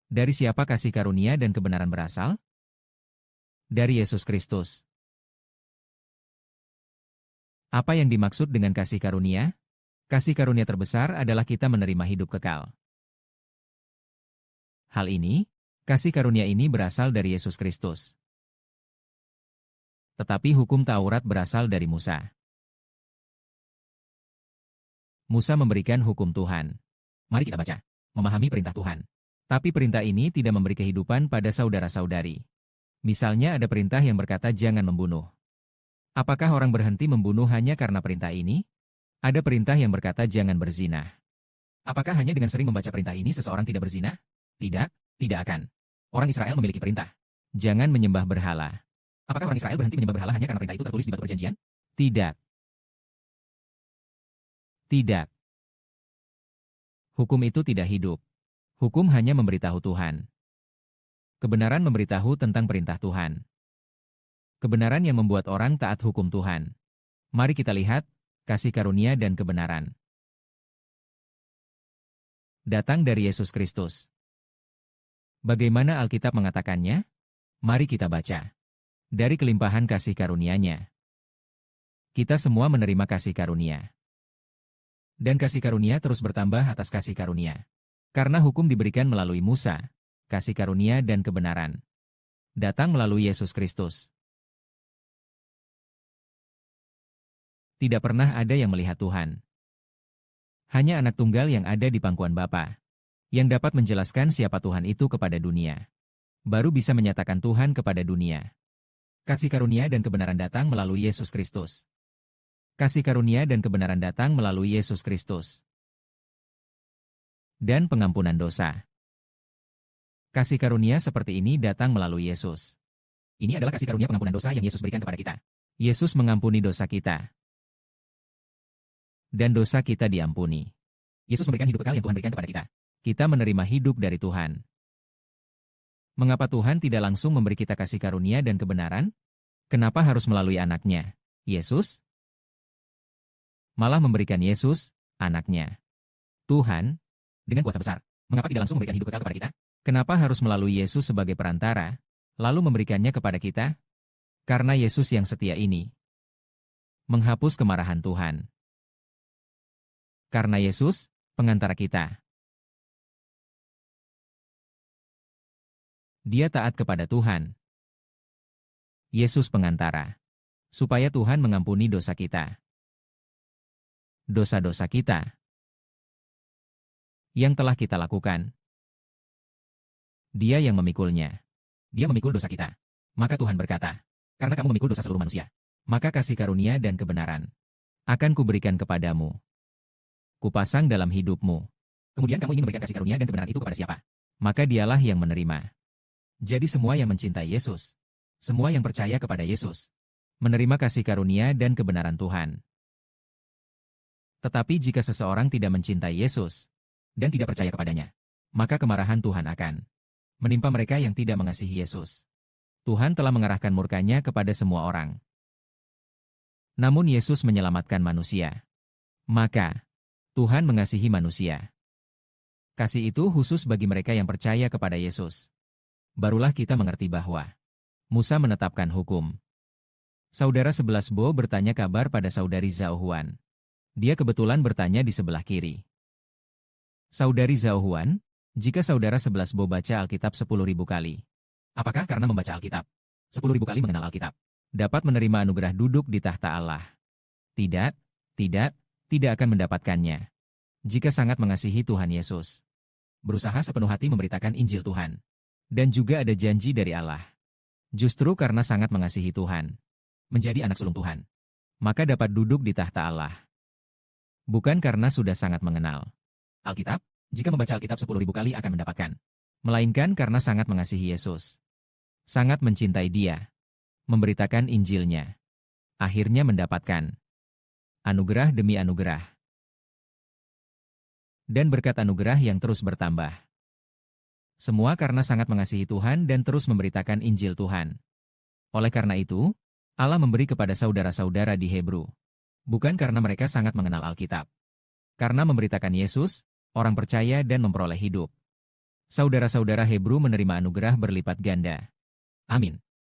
Dari siapa kasih karunia dan kebenaran berasal? Dari Yesus Kristus. Apa yang dimaksud dengan kasih karunia? Kasih karunia terbesar adalah kita menerima hidup kekal. Hal ini, kasih karunia ini berasal dari Yesus Kristus. Tetapi hukum Taurat berasal dari Musa. Musa memberikan hukum Tuhan. Mari kita baca. Memahami perintah Tuhan. Tapi perintah ini tidak memberi kehidupan pada saudara-saudari. Misalnya ada perintah yang berkata jangan membunuh. Apakah orang berhenti membunuh hanya karena perintah ini? Ada perintah yang berkata jangan berzina. Apakah hanya dengan sering membaca perintah ini seseorang tidak berzina? Tidak, tidak akan. Orang Israel memiliki perintah. Jangan menyembah berhala. Apakah orang Israel berhenti menyembah berhala hanya karena perintah itu tertulis di batu perjanjian? Tidak. Tidak. Hukum itu tidak hidup. Hukum hanya memberitahu Tuhan. Kebenaran memberitahu tentang perintah Tuhan. Kebenaran yang membuat orang taat hukum Tuhan. Mari kita lihat, kasih karunia dan kebenaran. Datang dari Yesus Kristus. Bagaimana Alkitab mengatakannya? Mari kita baca. Dari kelimpahan kasih karunia-Nya. Kita semua menerima kasih karunia. Dan kasih karunia terus bertambah atas kasih karunia. Karena hukum diberikan melalui Musa, kasih karunia dan kebenaran datang melalui Yesus Kristus. Tidak pernah ada yang melihat Tuhan. Hanya anak tunggal yang ada di pangkuan Bapa, yang dapat menjelaskan siapa Tuhan itu kepada dunia. Baru bisa menyatakan Tuhan kepada dunia. Kasih karunia dan kebenaran datang melalui Yesus Kristus. Kasih karunia dan kebenaran datang melalui Yesus Kristus. Dan pengampunan dosa. Kasih karunia seperti ini datang melalui Yesus. Ini adalah kasih karunia pengampunan dosa yang Yesus berikan kepada kita. Yesus mengampuni dosa kita. Dan dosa kita diampuni. Yesus memberikan hidup kekal yang Tuhan berikan kepada kita. Kita menerima hidup dari Tuhan. Mengapa Tuhan tidak langsung memberi kita kasih karunia dan kebenaran? Kenapa harus melalui anaknya, Yesus? Malah memberikan Yesus, anaknya. Tuhan, dengan kuasa besar, mengapa tidak langsung memberikan hidup kekal kepada kita? Kenapa harus melalui Yesus sebagai perantara, lalu memberikannya kepada kita? Karena Yesus yang setia ini menghapus kemarahan Tuhan. Karena Yesus, pengantara kita. Dia taat kepada Tuhan. Yesus pengantara. Supaya Tuhan mengampuni dosa kita. Dosa-dosa kita. Yang telah kita lakukan. Dia yang memikulnya. Dia memikul dosa kita. Maka Tuhan berkata, karena kamu memikul dosa seluruh manusia, maka kasih karunia dan kebenaran akan kuberikan kepadamu. Kupasang dalam hidupmu. Kemudian kamu ingin memberikan kasih karunia dan kebenaran itu kepada siapa? Maka dialah yang menerima. Jadi semua yang mencintai Yesus, semua yang percaya kepada Yesus, menerima kasih karunia dan kebenaran Tuhan. Tetapi jika seseorang tidak mencintai Yesus, dan tidak percaya kepadanya, maka kemarahan Tuhan akan menimpa mereka yang tidak mengasihi Yesus. Tuhan telah mengarahkan murkanya kepada semua orang. Namun Yesus menyelamatkan manusia. Maka, Tuhan mengasihi manusia. Kasih itu khusus bagi mereka yang percaya kepada Yesus. Barulah kita mengerti bahwa Musa menetapkan hukum. Saudara 11 Bo bertanya kabar pada saudari Zhao Huan. Dia kebetulan bertanya di sebelah kiri. Saudari Zhao Huan, jika saudara 11 Bo baca Alkitab 10.000 kali, apakah karena membaca Alkitab 10.000 kali mengenal Alkitab, dapat menerima anugerah duduk di tahta Allah? Tidak, tidak akan mendapatkannya. Jika sangat mengasihi Tuhan Yesus, berusaha sepenuh hati memberitakan Injil Tuhan, dan juga ada janji dari Allah. Justru karena sangat mengasihi Tuhan, menjadi anak sulung Tuhan, maka dapat duduk di tahta Allah. Bukan karena sudah sangat mengenal Alkitab, jika membaca Alkitab 10.000 kali akan mendapatkan, melainkan karena sangat mengasihi Yesus, sangat mencintai Dia, memberitakan Injilnya, akhirnya mendapatkan anugerah demi anugerah. Dan berkat anugerah yang terus bertambah. Semua karena sangat mengasihi Tuhan dan terus memberitakan Injil Tuhan. Oleh karena itu, Allah memberi kepada saudara-saudara di Hebrew. Bukan karena mereka sangat mengenal Alkitab. Karena memberitakan Yesus, orang percaya dan memperoleh hidup. Saudara-saudara Hebrew menerima anugerah berlipat ganda. Amin.